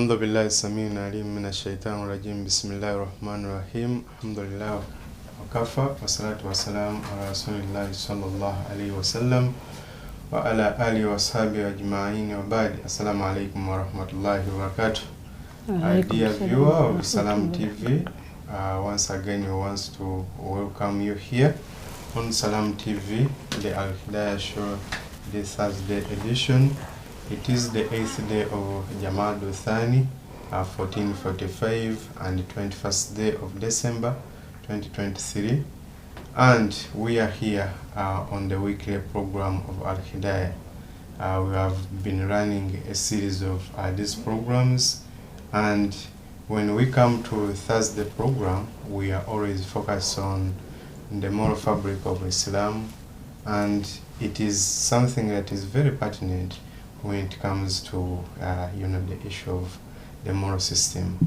أعوذ بالله السميع العليم من الشيطان الرجيم بسم الله الرحمن الرحيم الحمد لله وكفى والصلاة والسلام على رسول الله صلى الله عليه وسلم وعلى آله وصحبه أجمعين وبعد السلام عليكم ورحمة الله وبركاته. Dear viewer of Salam TV, once again we want to welcome you here on Salam TV, the Alhidaayah show, the Thursday edition. It is the 8th day of Jamadu Thani, 1445, and the 21st day of December 2023. And we are here on the weekly program of Alhidaayah. We have been running a series of these programs, and when we come to Thursday program, we are always focused on the moral fabric of Islam, and it is something that is very pertinent when it comes to the issue of the moral system,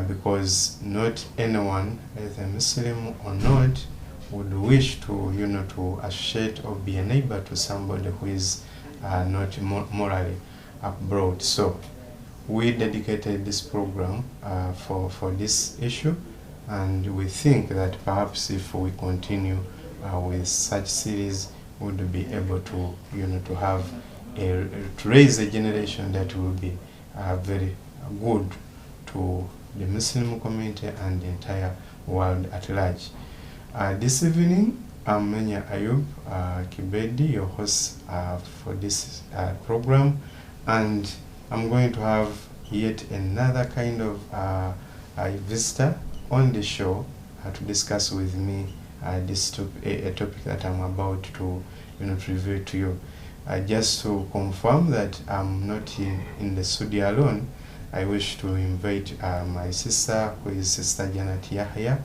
because not anyone, either Muslim or not, would wish to to associate or be a neighbor to somebody who is not morally upright. So we dedicated this program for this issue, and we think that perhaps if we continue with such series, we would be able to to have to raise a generation that will be very good to the Muslim community and the entire world at large. This evening, I'm Menya Ayub Kibedi, your host for this program, and I'm going to have yet another kind of visitor on the show to discuss with me this a topic that I'm about to reveal to you. Just to confirm that I'm not in the studio alone, I wish to invite my sister, who is Sister Alhidaayah,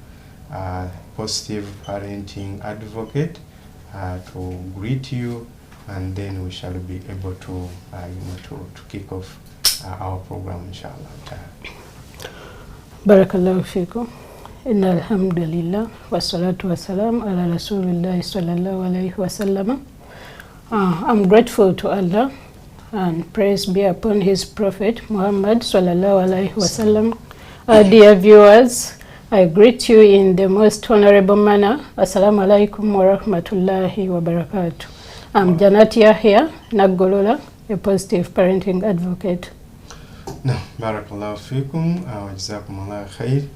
positive parenting advocate, to greet you, and then we shall be able to to kick off our program, inshallah. Barakallahu fikum. Inna alhamdulillah wa salatu wa salam ala rasulillah sallallahu alayhi wa sallam. I'm grateful to Allah, and praise be upon His Prophet Muhammad sallallahu alaihi wasallam. Dear viewers, I greet you in the most honorable manner. Assalamu alaikum wa rahmatullahi wa barakatuh. I'm Alhidaayah Nagolola, a positive parenting advocate. No, barakallahu fikum wa jazakumullah khair.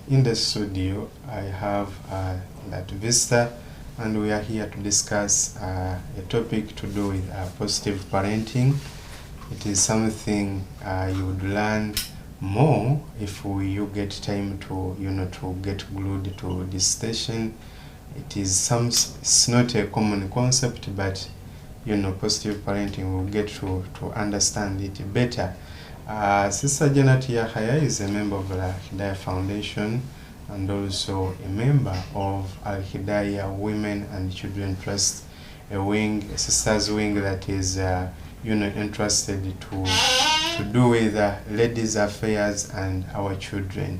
In the studio, I have that visitor, and we are here to discuss a topic to do with positive parenting. It is something you would learn more if you get time to to get glued to this station. It's not a common concept, but positive parenting will get to understand it better. Sister Alhidaayah is a member of the Alhidaayah Foundation, and also a member of Alhidaayah Women and Children Trust, a sisters wing that is interested to do with ladies' affairs and our children,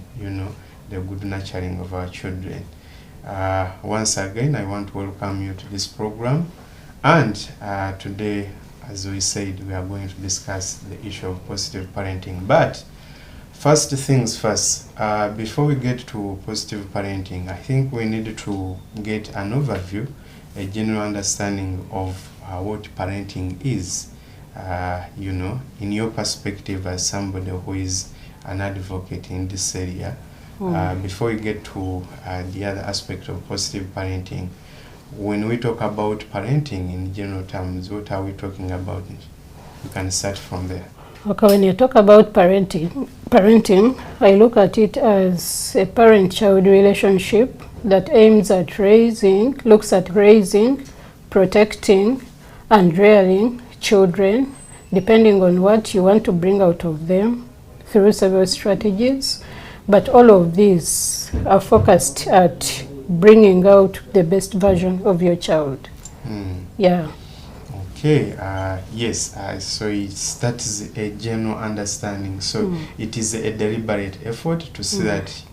the good nurturing of our children. Once again, I want to welcome you to this program, and today, as we said, we are going to discuss the issue of positive parenting. But first things first, before we get to positive parenting, I think we need to get an overview, a general understanding of what parenting is, in your perspective as somebody who is an advocate in this area. Before we get to the other aspect of positive parenting, when we talk about parenting in general terms, what are we talking about? You can start from there. Okay, when you talk about parenting, I look at it as a parent-child relationship that looks at raising, protecting, and rearing children, depending on what you want to bring out of them through several strategies. But all of these are focused at bringing out the best version of your child. Yeah. Okay, yes, so that is a general understanding. So it is a deliberate effort to see that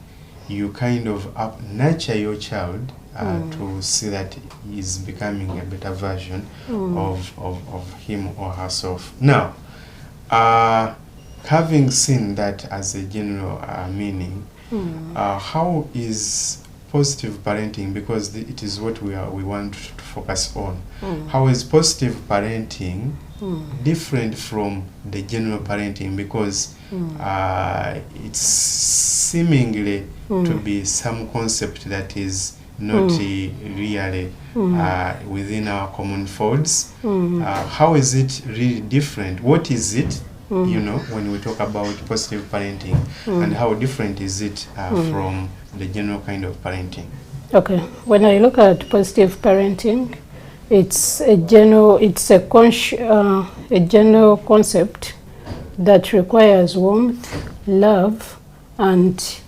you kind of nurture your child to see that he is becoming a better version of him or herself. Now, having seen that as a general meaning, how is positive parenting, because it is what we want to focus on, how is positive parenting different from the general parenting, because it's seemingly to be some concept that is not really within our common folds. How is it really different? What is it, you know, when we talk about positive parenting, and how different is it from the general kind of parenting? Okay, when I look at positive parenting, it's a general concept that requires warmth, love, and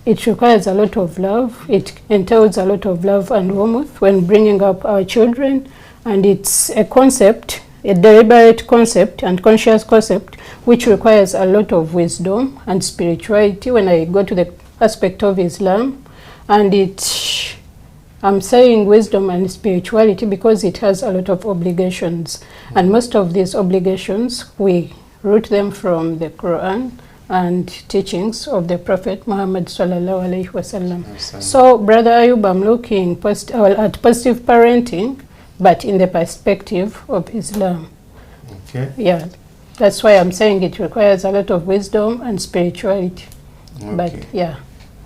it requires a lot of love. It entails a lot of love and warmth when bringing up our children, and it's a concept, a deliberate concept and conscious concept, which requires a lot of wisdom and spirituality when I go to the aspect of Islam. And I'm saying wisdom and spirituality because it has a lot of obligations, and most of these obligations we root them from the Quran and teachings of the Prophet Muhammad sallallahu alaihi wasallam. So, Brother Ayub, I'm looking at positive parenting, but in the perspective of Islam. Okay. Yeah, that's why I'm saying it requires a lot of wisdom and spirituality. Okay. But yeah.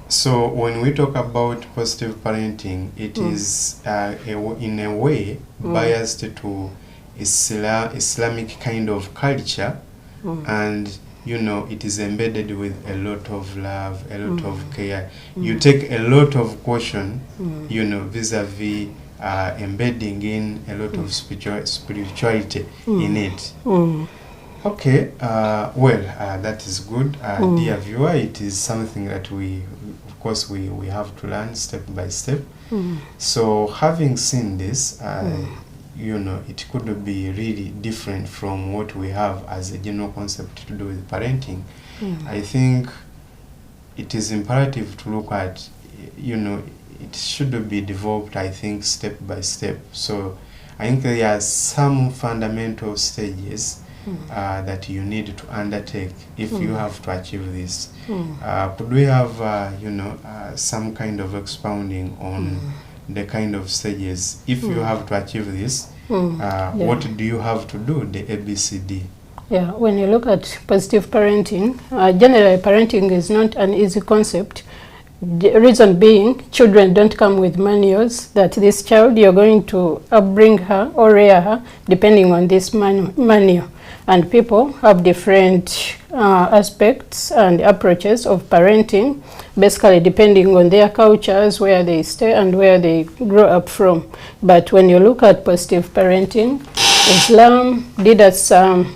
So when we talk about positive parenting, it is in a way biased to Islamic kind of culture, and you know, it is embedded with a lot of love, a lot of care. You take a lot of caution, you know, vis-a-vis embedding in a lot of spirituality in it. Okay, well, that is good. Dear viewer, it is something that we have to learn step by step. So having seen this, you know, it could be really different from what we have as a general concept to do with parenting. I think it is imperative to look at, you know, it should be developed, I think, step by step. So I think there are some fundamental stages that you need to undertake if you have to achieve this. Could we have, you know, some kind of expounding on the kind of stages? If you have to achieve this, what do you have to do, the ABCD? Yeah, when you look at positive parenting, generally parenting is not an easy concept. The reason being, children don't come with manuals that this child, you're going to upbring her or rear her depending on this manual. And people have different aspects and approaches of parenting, basically depending on their cultures, where they stay and where they grow up from. But when you look at positive parenting, Islam did us some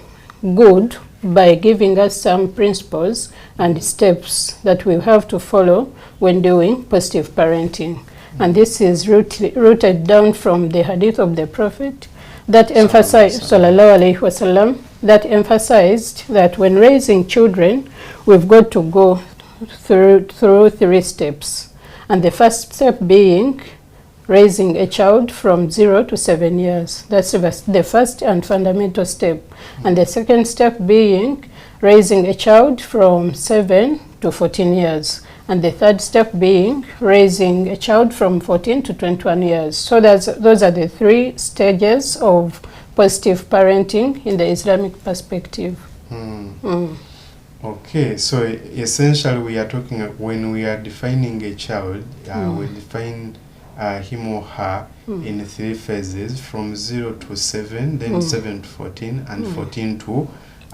good by giving us some principles and steps that we have to follow when doing positive parenting. And this is rooted down from the hadith of the Prophet that emphasized, sallallahu alaihi wasallam, that emphasized that when raising children, we've got to go through 3 steps. And the first step being raising a child from 0 to 7 years. That's the first and fundamental step. And the second step being raising a child from 7 to 14 years. And the third step being raising a child from 14 to 21 years. So those are the 3 stages of positive parenting in the Islamic perspective. Okay, so essentially we are talking, when we are defining a child, we define him or her in 3 phases, from 0 to 7, then 7 to 14, and 14 to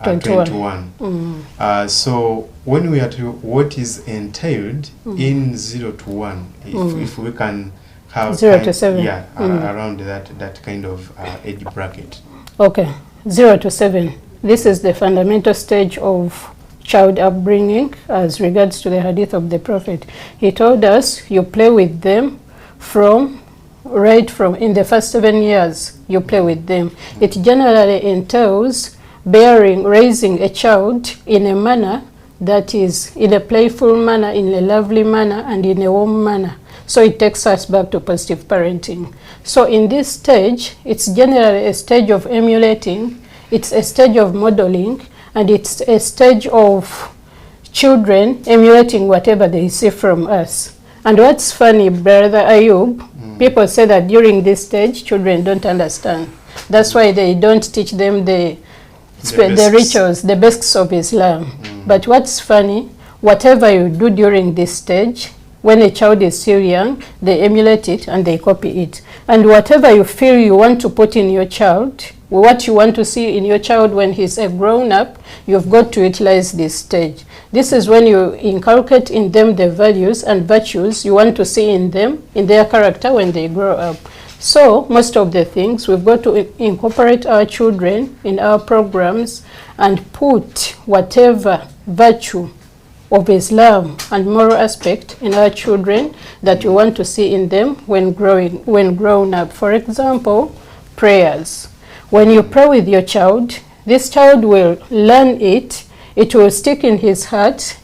21. So when we are to what is entailed in 0 to 1, if we can have 0 to 7, around that kind of age bracket. Okay, 0 to 7. This is the fundamental stage of child upbringing as regards to the hadith of the Prophet. He told us you play with them right from in the first 7 years. You play with them. It generally entails raising a child in a manner that is in a playful manner, in a lovely manner, and in a warm manner. So it takes us back to positive parenting. So in this stage, it's generally a stage of emulating, it's a stage of modeling, and it's a stage of children emulating whatever they see from us. And what's funny, Brother Ayub, people say that during this stage, children don't understand. That's why they don't teach them the rituals, the basics of Islam. But what's funny, whatever you do during this stage, when a child is still young, they emulate it and they copy it. And whatever you feel you want to put in your child, what you want to see in your child when he's a grown-up, you've got to utilize this stage. This is when you inculcate in them the values and virtues you want to see in them, in their character when they grow up. So most of the things, we've got to incorporate our children in our programs and put whatever virtue of Islam and moral aspect in our children that you want to see in them when grown up. For example, prayers. When you pray with your child, this child will learn it, it will stick in his heart,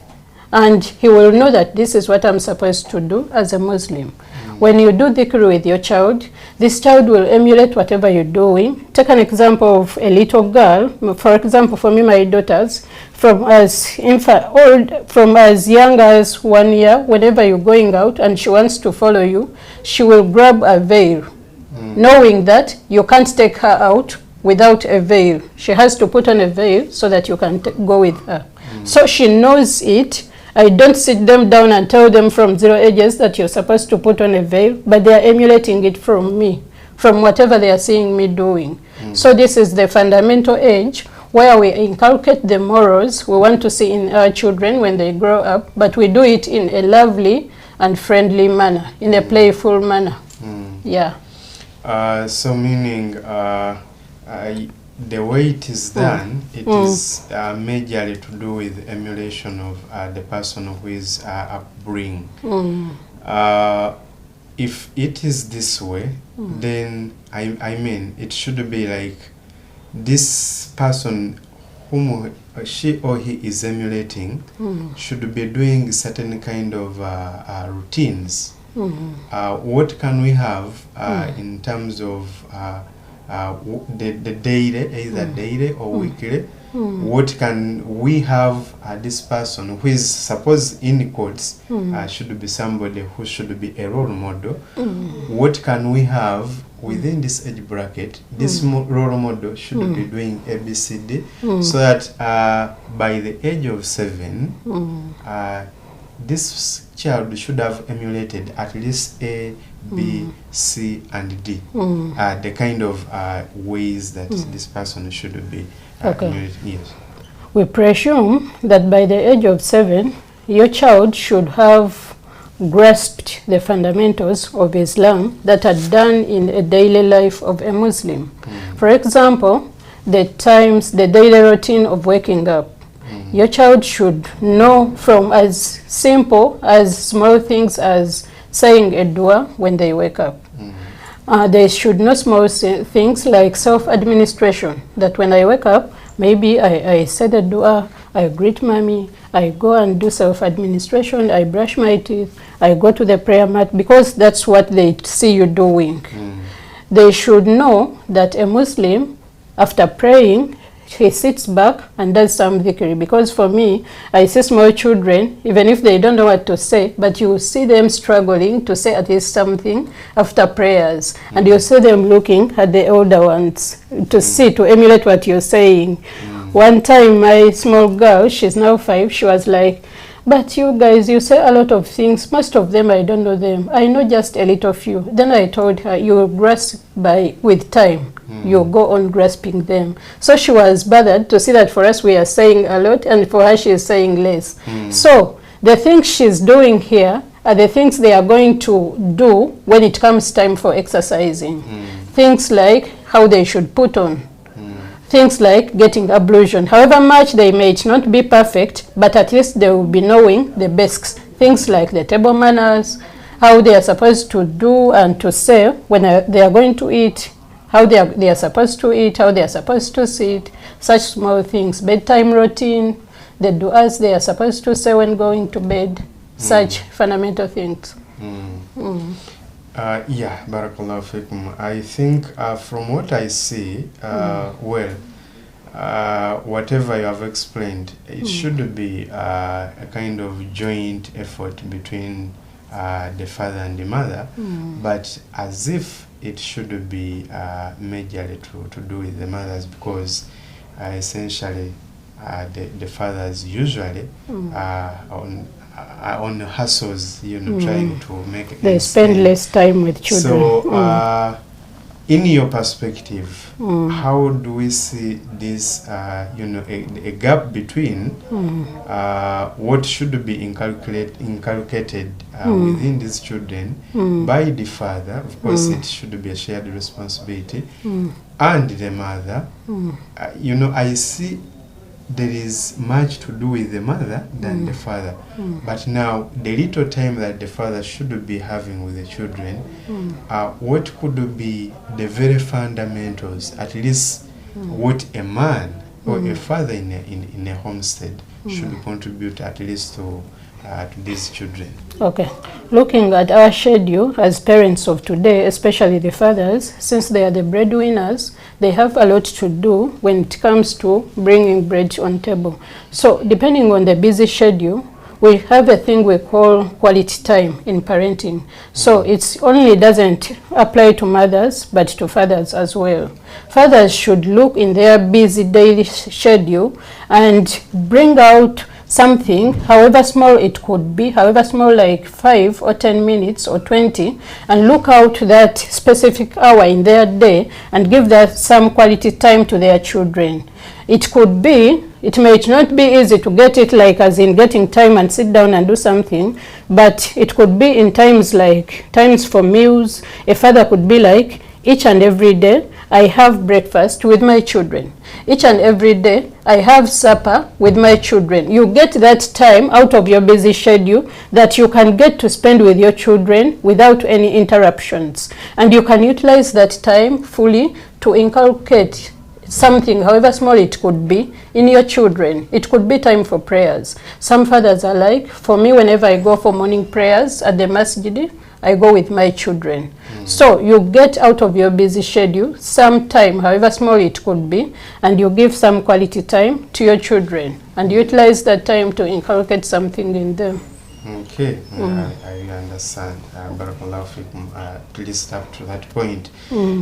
and he will know that this is what I'm supposed to do as a Muslim. When you do dhikr with your child, this child will emulate whatever you're doing. Take an example of a little girl. For example, for me, my daughters, from as young as 1 year, whenever you're going out and she wants to follow you, she will grab a veil, knowing that you can't take her out without a veil. She has to put on a veil so that you can go with her. So she knows it. I don't sit them down and tell them from 0 ages that you're supposed to put on a veil, but they are emulating it from me, from whatever they are seeing me doing. So this is the fundamental age where we inculcate the morals we want to see in our children when they grow up, but we do it in a lovely and friendly manner, in a playful manner. Yeah. So meaning the way it is done, it is majorly to do with emulation of the person who is upbringing. If it is this way, then I mean it should be like this person whom she or he is emulating should be doing certain kind of routines. What can we have in terms of the daily, either daily or weekly? What can we have this person who is, suppose in quotes, should be somebody who should be a role model? What can we have within this age bracket? This role model should be doing ABCD, so that by the age of 7, this child should have emulated at least A, B, C, and D. The kind of ways that this person should be emulated. Yes. We presume that by the age of 7, your child should have grasped the fundamentals of Islam that are done in a daily life of a Muslim. For example, the daily routine of waking up. Your child should know from as simple as small things as saying a dua when they wake up. They should know small things like self-administration, that when I wake up, maybe I said a dua, I greet mommy, I go and do self-administration, I brush my teeth, I go to the prayer mat, because that's what they see you doing. They should know that a Muslim, after praying, he sits back and does some dhikr. Because for me, I see small children, even if they don't know what to say, but you see them struggling to say at least something after prayers. And you see them looking at the older ones to emulate what you're saying. One time, my small girl, she's now 5, she was like, but you guys, you say a lot of things. Most of them, I don't know them. I know just a little few. Then I told her, you will grasp with time. You'll go on grasping them. So she was bothered to see that for us we are saying a lot, and for her she is saying less. So the things she's doing here are the things they are going to do when it comes time for exercising. Things like how they should put on. Things like getting ablution. However much they may not be perfect, but at least they will be knowing the basics. Things like the table manners, how they are supposed to do and to say when they are going to eat, how they are supposed to eat, how they are supposed to sit, such small things. Bedtime routine, the du'as they are supposed to say when going to bed, such fundamental things. Yeah, barakallahu fikum. I think from what I see, well, whatever you have explained, it should be a kind of joint effort between the father and the mother, but as if it should be majorly to do with the mothers, because essentially the fathers usually on hustles, trying to make they spend less time with children. So in your perspective, how do we see this, a gap between what should be inculcated within these children by the father, of course it should be a shared responsibility, and the mother? I see there is much to do with the mother than the father. But now, the little time that the father should be having with the children, what could be the very fundamentals, at least what a man or a father in a homestead should contribute at least to these children? Okay. Looking at our schedule as parents of today, especially the fathers, since they are the breadwinners, they have a lot to do when it comes to bringing bread on table. So depending on the busy schedule, we have a thing we call quality time in parenting. So it only doesn't apply to mothers, but to fathers as well. Fathers should look in their busy daily schedule and bring out something, however small it could be, however small, like 5 or 10 minutes or 20, and look out that specific hour in their day and give that some quality time to their children. It could be, it might not be easy to get it, like as in getting time and sit down and do something, but it could be in times like times for meals. A father could be like, each and every day I have breakfast with my children. Each and every day I have supper with my children. You get that time out of your busy schedule that you can get to spend with your children without any interruptions. And you can utilize that time fully to inculcate something, however small it could be, in your children. It could be time for prayers. Some fathers are like, for me, whenever I go for morning prayers at the masjid, I go with my children. So you get out of your busy schedule some time, however small it could be, and you give some quality time to your children and utilize that time to inculcate something in them. Okay, I understand. Barakallahu fikum, at least up to that point.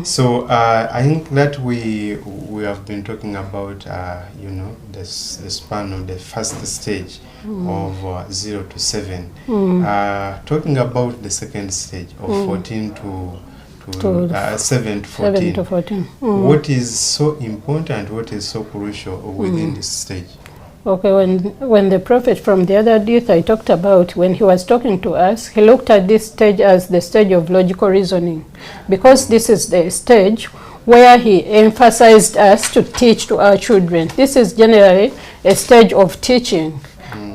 So I think that we have been talking about the span of the first stage of 0 to 7. Talking about the second stage of 14 to 7 to 14. 7 to 14. What is so important, what is so crucial within this stage? Okay, when the Prophet from the other hadith I talked about, when he was talking to us, he looked at this stage as the stage of logical reasoning, because this is the stage where he emphasized us to teach to our children. This is generally a stage of teaching.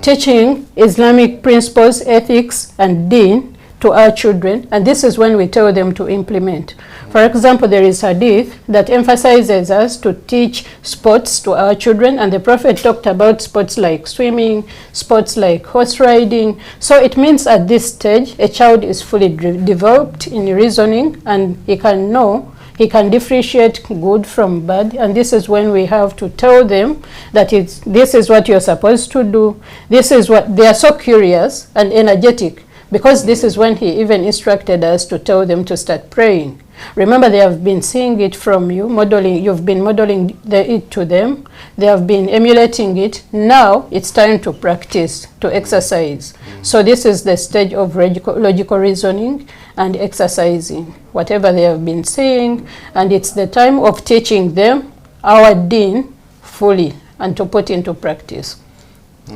Teaching Islamic principles, ethics, and deen to our children, and this is when we tell them to implement. For example, there is hadith that emphasizes us to teach sports to our children, and the Prophet talked about sports like swimming, sports like horse riding. So it means at this stage a child is fully developed in reasoning, and he can know, he can differentiate good from bad, and this is when we have to tell them that this is what you're supposed to do. This is what they are so curious and energetic, because this is when he even instructed us to tell them to start praying. Remember, they have been seeing it from you, you've been modeling it to them, they have been emulating it. Now it's time to practice, to exercise. So this is the stage of logical reasoning and exercising whatever they have been seeing, and it's the time of teaching them our deen fully and to put into practice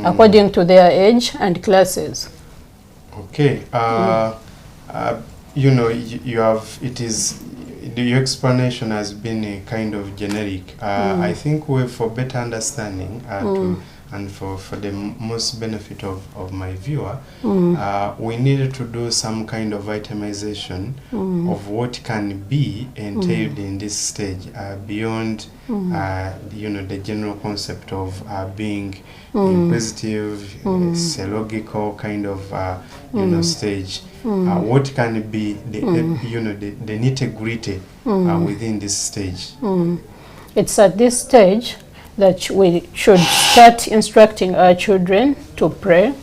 according to their age and classes. Okay, you have, your explanation has been a kind of generic. I think for better understanding and for the most benefit of my viewer, we needed to do some kind of itemization of what can be entailed in this stage beyond the general concept of being inquisitive, logical kind of stage. What can be the nitty-gritty within this stage? It's at this stage that we should start instructing our children to pray.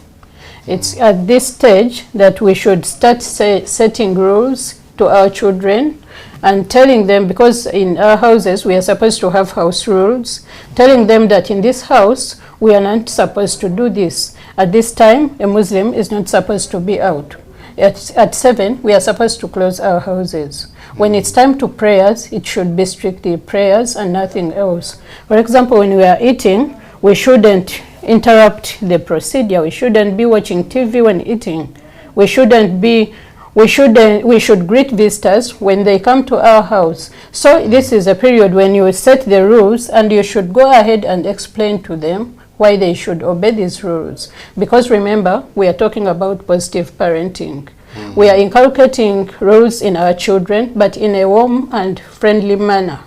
It's at this stage that we should start setting rules to our children and telling them, because in our houses we are supposed to have house rules, telling them that in this house we are not supposed to do this. At this time, a Muslim is not supposed to be out. At 7, we are supposed to close our houses. When it's time to prayers, it should be strictly prayers and nothing else. For example, when we are eating, we shouldn't interrupt the procedure. We shouldn't be watching TV when eating. We should greet visitors when they come to our house. So this is a period when you set the rules, and you should go ahead and explain to them why they should obey these rules. Because remember, we are talking about positive parenting. We are inculcating rules in our children, but in a warm and friendly manner,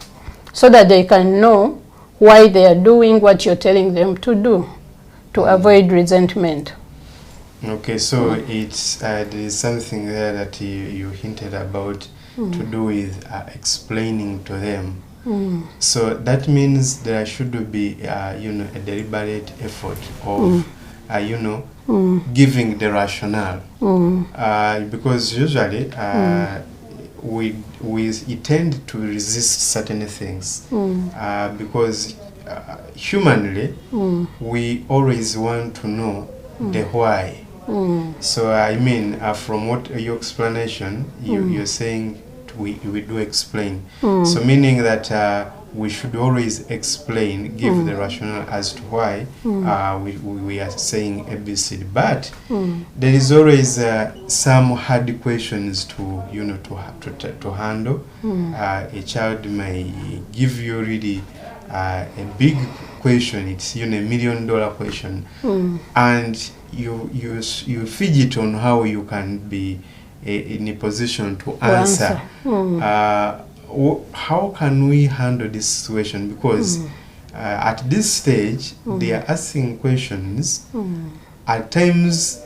so that they can know why they are doing what you're telling them to do, to avoid resentment. Okay, so it's there is something there that you hinted about to do with explaining to them. So that means there should be a deliberate effort of giving the rationale, because usually we tend to resist certain things, because humanly we always want to know the why. So I mean, from what your explanation, you're saying we do explain. So meaning that we should always explain, give the rationale as to why we are saying ABCD. But there is always some hard questions to to handle. A child may give you really a big question. It's $1 million question, and you fidget on how you can be in a position to answer. How can we handle this situation? Because at this stage, they are asking questions. At times,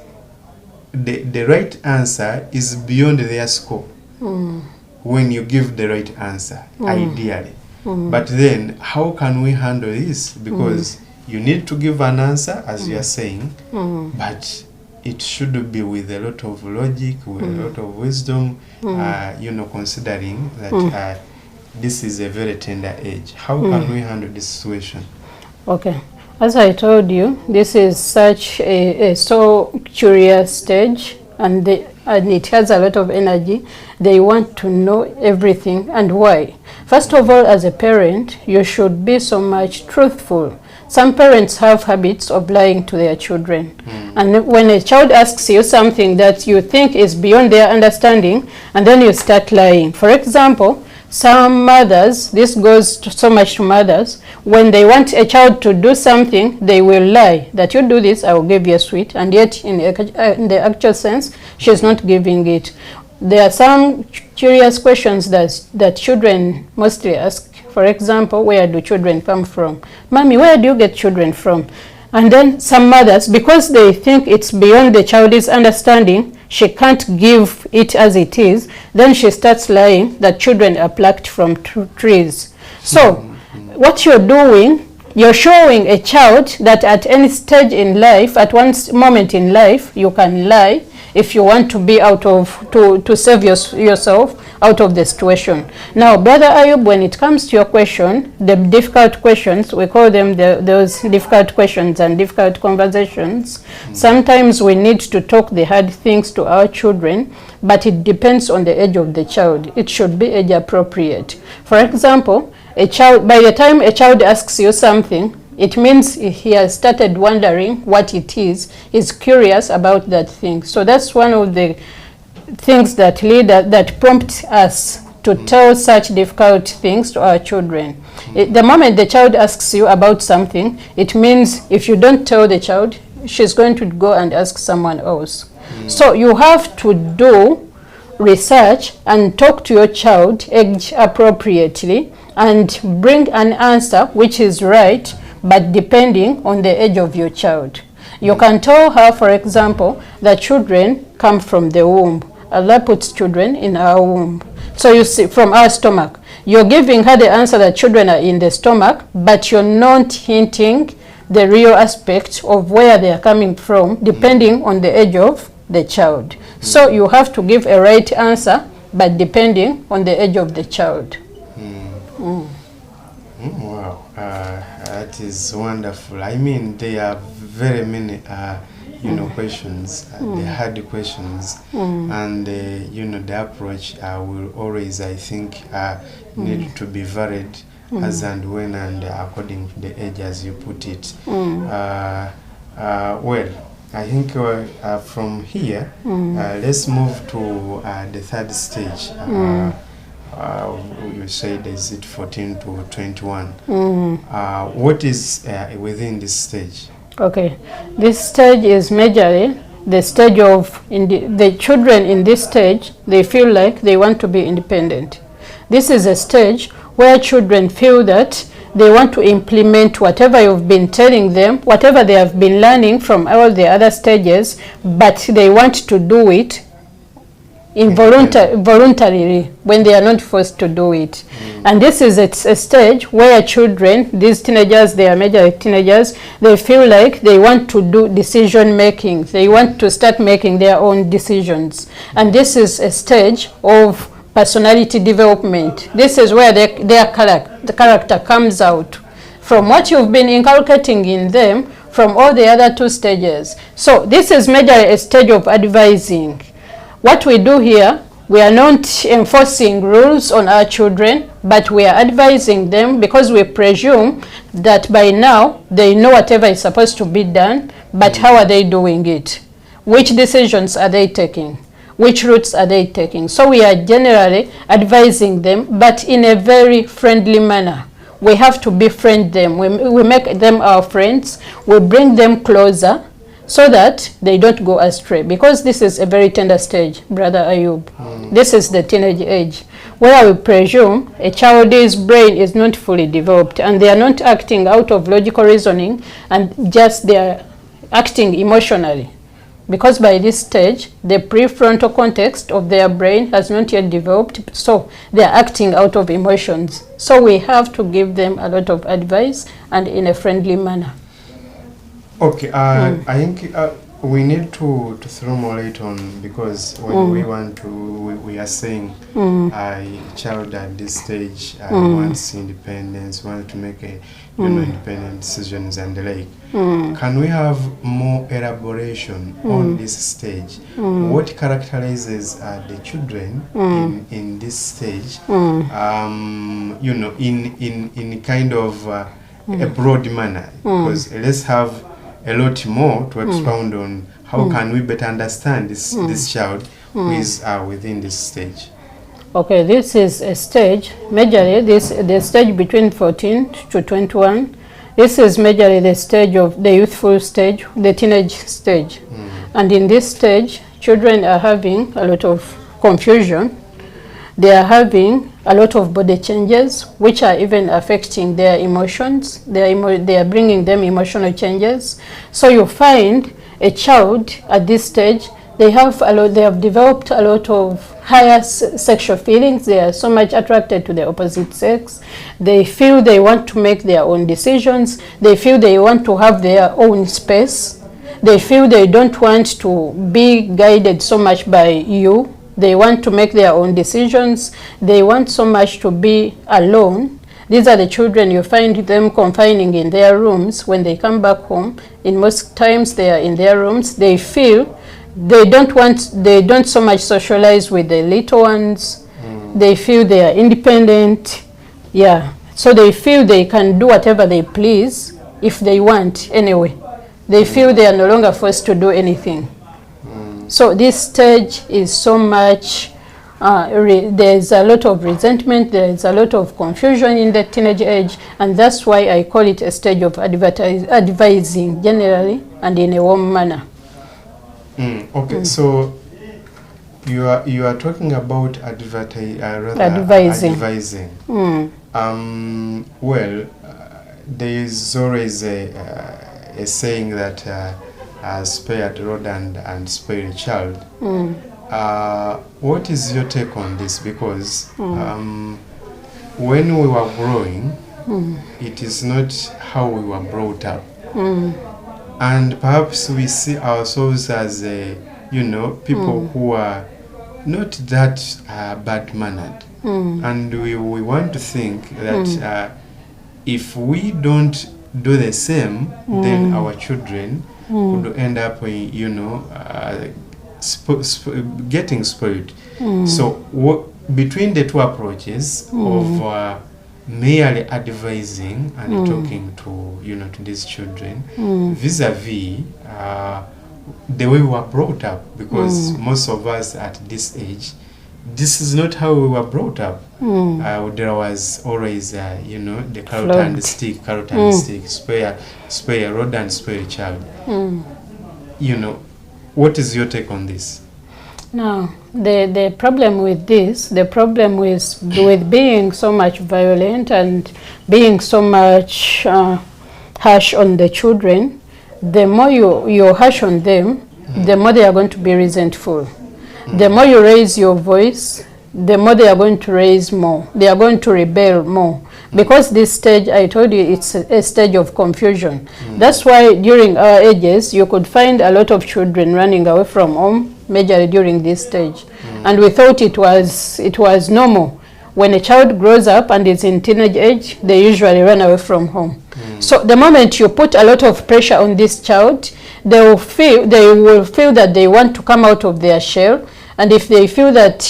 the right answer is beyond their scope when you give the right answer, ideally. But then, how can we handle this? Because you need to give an answer, as you are saying, but it should be with a lot of logic, with a lot of wisdom, considering that this is a very tender age. How can we handle this situation? Okay. As I told you, this is such a so curious stage, and it has a lot of energy. They want to know everything and why. First of all, as a parent, you should be so much truthful. Some parents have habits of lying to their children. And when a child asks you something that you think is beyond their understanding, and then you start lying. For example, some mothers, this goes so much to mothers, when they want a child to do something, they will lie that you do this, I will give you a sweet, and yet in the actual sense, she's not giving it. There are some curious questions that children mostly ask. For example, where do children come from? Mommy, where do you get children from? And then some mothers, because they think it's beyond the child's understanding, she can't give it as it is, then she starts lying that children are plucked from trees. So what you're doing, you're showing a child that at any stage in life, at one moment in life, you can lie if you want to be to save yourself out of the situation. Now, Brother Ayub, when it comes to your question, the difficult questions, we call them those difficult questions and difficult conversations. Sometimes we need to talk the hard things to our children, but it depends on the age of the child. It should be age appropriate. For example, a child, by the time a child asks you something, it means he has started wondering what it is. He's curious about that thing. So that's one of the things that prompt us to tell such difficult things to our children. The moment the child asks you about something, it means if you don't tell the child, she's going to go and ask someone else. So you have to do research and talk to your child age appropriately and bring an answer which is right, but depending on the age of your child. You can tell her, for example, that children come from the womb. Allah puts children in our womb. So you see, from our stomach. You're giving her the answer that children are in the stomach, but you're not hinting the real aspect of where they are coming from, depending on the age of the child. So you have to give a right answer, but depending on the age of the child. Wow, that is wonderful. I mean, there are very many, questions, the hard questions, and the approach will always, I think, need to be varied as and when and according to the age, as you put it. Well, I think from here, let's move to the third stage. You said, is it 14 to 21? What is within this stage? Okay, this stage is majorly the stage of the children in this stage. They feel like they want to be independent. This is a stage where children feel that they want to implement whatever you've been telling them, whatever they have been learning from all the other stages, but they want to do it voluntarily when they are not forced to do it. And this is a stage where children, these teenagers, they are major teenagers, they feel like they want to do decision making. They want to start making their own decisions. And this is a stage of personality development. This is where the character comes out from what you've been inculcating in them from all the other two stages. So this is majorly a stage of advising. What we do here, we are not enforcing rules on our children, but we are advising them because we presume that by now they know whatever is supposed to be done, but how are they doing it? Which decisions are they taking? Which routes are they taking? So we are generally advising them, but in a very friendly manner. We have to befriend them. We make them our friends. We bring them closer, so that they don't go astray, because this is a very tender stage, Brother Ayub. This is the teenage age, where we presume a child's brain is not fully developed, and they are not acting out of logical reasoning, and just they are acting emotionally. Because by this stage, the prefrontal context of their brain has not yet developed, so they are acting out of emotions. So we have to give them a lot of advice, and in a friendly manner. Okay, I think we need to throw more light on, because when we are saying a child at this stage wants independence, wants to make independent decisions and the like. Can we have more elaboration on this stage? What characterizes the children in this stage? In kind of a broad manner, because let's have a lot more to expound on how can we better understand this child who is within this stage. Okay, this is a stage, majorly the stage between 14 to 21. This is majorly the stage of the youthful stage, the teenage stage. And in this stage, children are having a lot of confusion. They are having a lot of body changes, which are even affecting their emotions. They are bringing them emotional changes. So you find a child at this stage, they have developed a lot of higher sexual feelings. They are so much attracted to the opposite sex. They feel they want to make their own decisions. They feel they want to have their own space. They feel they don't want to be guided so much by you. They want to make their own decisions. They want so much to be alone. These are the children you find them confining in their rooms when they come back home. In most times they are in their rooms. They feel they don't so much socialize with the little ones. They feel they are independent. Yeah. So they feel they can do whatever they please if they want anyway. They feel they are no longer forced to do anything. So this stage is so much, there's a lot of resentment, there's a lot of confusion in the teenage age, and that's why I call it a stage of advising generally and in a warm manner. Okay, so you are talking about advising. Well, there is always a saying that spare a rod and spare a child. What is your take on this? Because when we were growing, it is not how we were brought up. And perhaps we see ourselves as, people who are not that bad-mannered. And we want to think that if we don't do the same, then our children could end up, getting spoiled. So between the two approaches of merely advising and talking to to these children, vis-a-vis the way we were brought up, because most of us at this age, this is not how we were brought up. There was always the carrot and the stick, spare a rod and spare a child. What is your take on this? Now, the problem with this, the problem with being so much violent and being so much harsh on the children, the more you harsh on them, the more they are going to be resentful. The more you raise your voice, the more they are going to raise more. They are going to rebel more. Because this stage, I told you, it's a stage of confusion. That's why during our ages, you could find a lot of children running away from home, majorly during this stage. And we thought it was normal. When a child grows up and is in teenage age, they usually run away from home. So the moment you put a lot of pressure on this child, they will feel that they want to come out of their shell. And if they feel that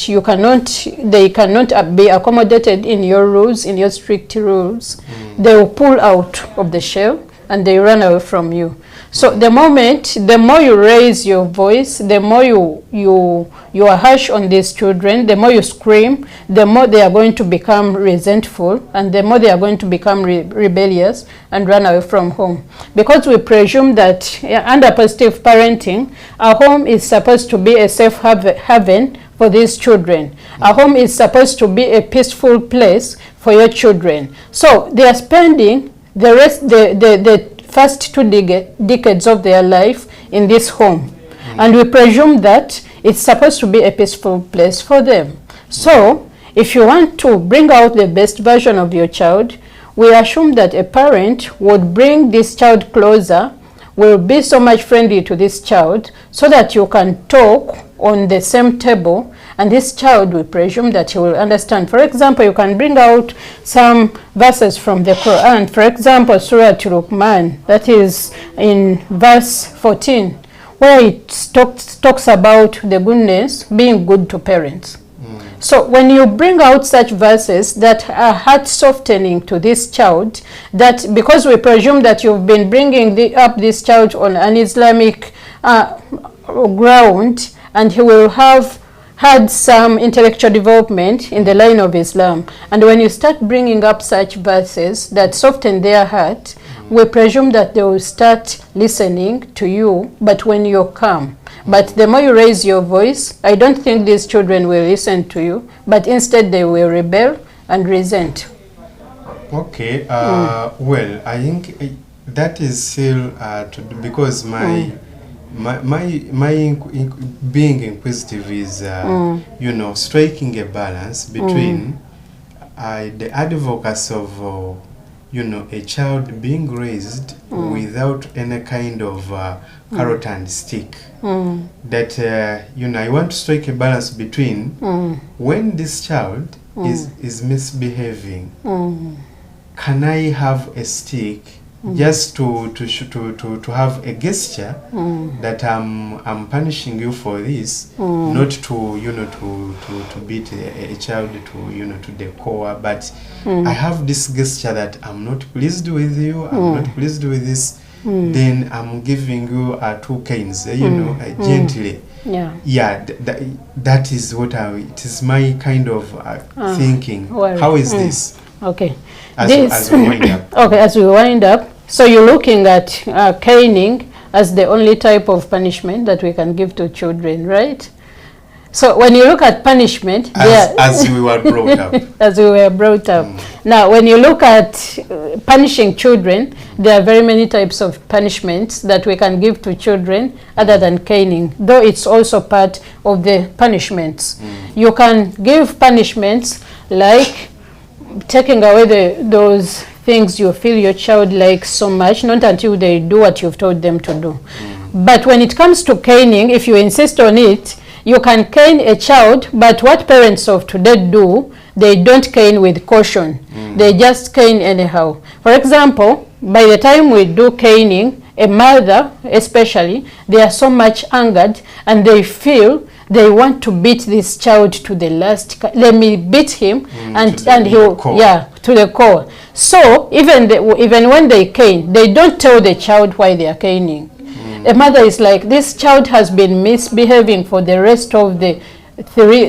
they cannot be accommodated in your rules, in your strict rules, they will pull out of the shell and they run away from you. So the more you raise your voice, the more you are harsh on these children, the more you scream, the more they are going to become resentful, and the more they are going to become rebellious and run away from home. Because we presume that under positive parenting, our home is supposed to be a safe haven for these children. Our home is supposed to be a peaceful place for your children. So they are spending the first 2 decades of their life in this home. And we presume that it's supposed to be a peaceful place for them. So if you want to bring out the best version of your child, we assume that a parent would bring this child closer, will be so much friendly to this child, so that you can talk on the same table, and this child, we presume that he will understand. For example, you can bring out some verses from the Quran. For example, Surah Luqman, that is in verse 14, where it talks about the goodness, being good to parents. So when you bring out such verses that are heart softening to this child, that because we presume that you've been bringing up this child on an Islamic ground, and he will have had some intellectual development in the line of Islam. And when you start bringing up such verses that soften their heart, we presume that they will start listening to you, but when you're calm. But the more you raise your voice, I don't think these children will listen to you, but instead they will rebel and resent. Okay, well, I think that is still because being inquisitive is striking a balance between the advocacy of a child being raised without any kind of carrot and stick. That I want to strike a balance between when this child is misbehaving, can I have a stick just to have a gesture that I'm punishing you for this, not to to beat a child to the core, but I have this gesture that I'm not pleased with you, I'm not pleased with this, then I'm giving you 2 canes, gently. That is what it is my kind of thinking. Well, how is this? Okay. As we wind up. Okay, as we wind up. So you're looking at caning as the only type of punishment that we can give to children, right? So when you look at punishment, as we were brought up. As we were brought up. Now, when you look at punishing children, there are very many types of punishments that we can give to children other than caning, though it's also part of the punishments. You can give punishments like taking away those things you feel your child likes so much, not until they do what you've told them to do. But when it comes to caning, if you insist on it, you can cane a child, but what parents of today do, they don't cane with caution. They just cane anyhow. For example, by the time we do caning, a mother especially, they are so much angered and they feel they want to beat this child to the last. Let me beat him and he'll, to the core. So even when they cane, they don't tell the child why they are caning. A mother is like, this child has been misbehaving for the rest of the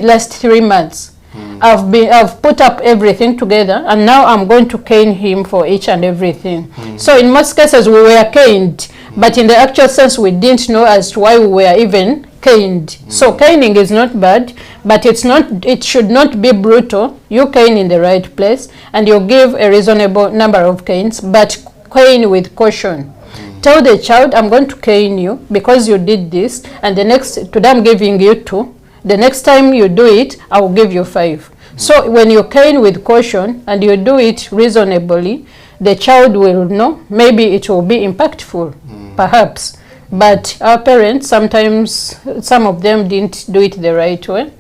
last 3 months. I've put up everything together and now I'm going to cane him for each and everything. So in most cases we were caned, but in the actual sense we didn't know as to why we were even caned. So caning is not bad, but it should not be brutal. You cane in the right place and you give a reasonable number of canes, but cane with caution. Tell the child, I'm going to cane you because you did this, and today I'm giving you 2. The next time you do it, I will give you 5. So when you cane with caution and you do it reasonably, the child will know. Maybe it will be impactful, perhaps. But our parents, sometimes, some of them didn't do it the right way.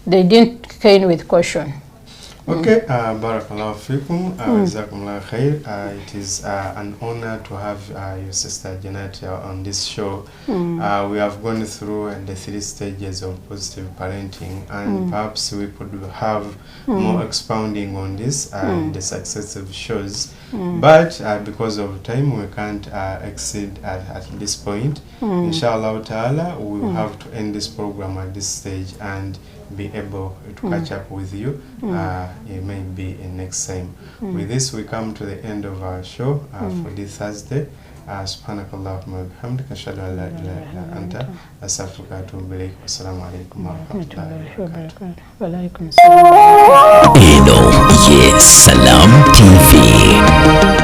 They didn't cane with caution. Okay, Barakallahu Fikum, Jazakumullah Khair. It is an honor to have your sister Janet on this show. We have gone through the 3 stages of positive parenting, and perhaps we could have more expounding on this and the successive shows. But because of time, we can't exceed at this point. Inshallah ta'ala, we will have to end this program at this stage and be able to catch up with you. It may be in next time. With this, we come to the end of our show for this Thursday. Subhanakallahumma wa bihamdika ashhadu an la ilaha illa anta astaghfiruka wa atubu ilayk. Wassalamu alaykum wa rahmatullahi wa barakatuh. Wa alaikum salam. Salam TV.